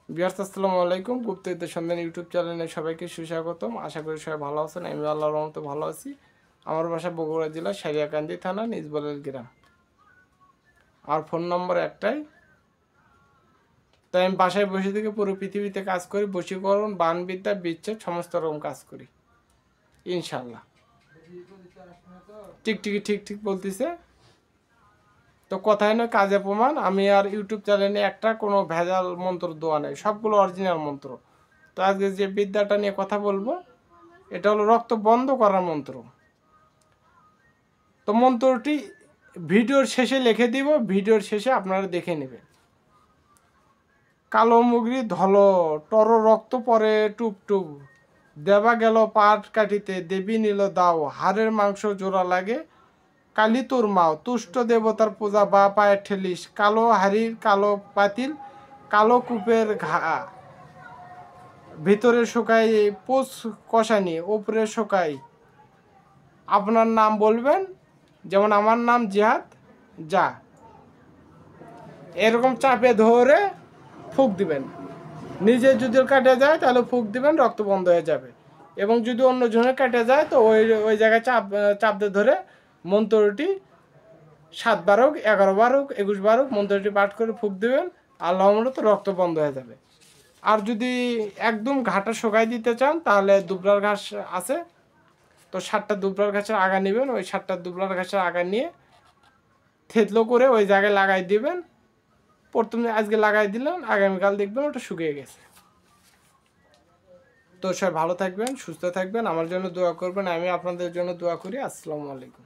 Viewers আসসালামু আলাইকুম। গুপ্তবিদ্যা সন্ধান ইউটিউব চ্যানেলে সবাইকে সুস্বাগতম। আশা করি সবাই ভালো আছেন। আমি আল্লাহর রহমতে ভালো আছি। আমার বাসা বগুড়া জেলা সারিয়াকান্দি থানা নিজবলের গ্রাম। আর ফোন নম্বর একটাই। তাই আমি বাসায় বসে থেকে পুরো পৃথিবীতে কাজ করি, বশীকরণ, বানবিদ্যা, বিচ্ছেদ সমস্ত রকম কাজ করি ইনশাল্লাহ। ঠিক বলতেছে। তো কথাই নয় কাজে প্রমাণ। আমি আর ইউটিউব চ্যানেলে একটা কোনো ভেজাল মন্ত্র দেওয়া নেই, সবগুলো অরিজিনাল মন্ত্র। তো আজকে যে বিদ্যাটা নিয়ে কথা বলবো এটা হলো রক্ত বন্ধ করার মন্ত্র। তো মন্ত্রটি ভিডিওর শেষে লিখে দিব, ভিডিওর শেষে আপনারা দেখে নেবেন। কালো মুগরি ধল টর রক্ত পরে টুপ টুপ, দেবা গেল পাট কাটিতে দেবী নিল দাও, হাড়ের মাংস জোড়া লাগে কালি তোর মাও, তুষ্ট দেবতার পূজা বা পায়ে ঠেলিস, কালো হাড়ির কালো পাতিল কালো কূপের ঘা, ভিতরে শোকাই পোষ কষানি, ওপরে শোকাই আপনার নাম বলবেন, যেমন আমার নাম জিহাদ যা, এরকম চাপে ধরে ফুঁক দিবেন। নিজে যদি কাটে যায় তাহলে ফুঁক দিবেন, রক্ত বন্ধ হয়ে যাবে। এবং যদি অন্য জনের কেটে যায় তো ওই ওই জায়গায় চাপ দিয়ে ধরে মন্ত্রটি 7 বার হোক, 11 বার হোক, 21 বার হোক মন্ত্রটি পাঠ করে ফুঁক দিবেন। আল্লাহ তো রক্ত বন্ধ হয়ে যাবে। আর যদি একদম ঘাটা শুকাই দিতে চান তাহলে দুবরার ঘাস আছে, তো 7টা দুবরার ঘাসের আগা নেবেন। ওই 7টা দুবরার ঘাসের আগা নিয়ে থেতলো করে ওই জায়গায় লাগাই দিবেন। প্রথমে আজকে লাগাই দিলেন, আগামীকাল দেখবেন ওটা শুকিয়ে গেছে। তো সবাই ভালো থাকবেন, সুস্থ থাকবেন, আমার জন্য দোয়া করবেন, আমি আপনাদের জন্য দোয়া করি। আসসালামু আলাইকুম।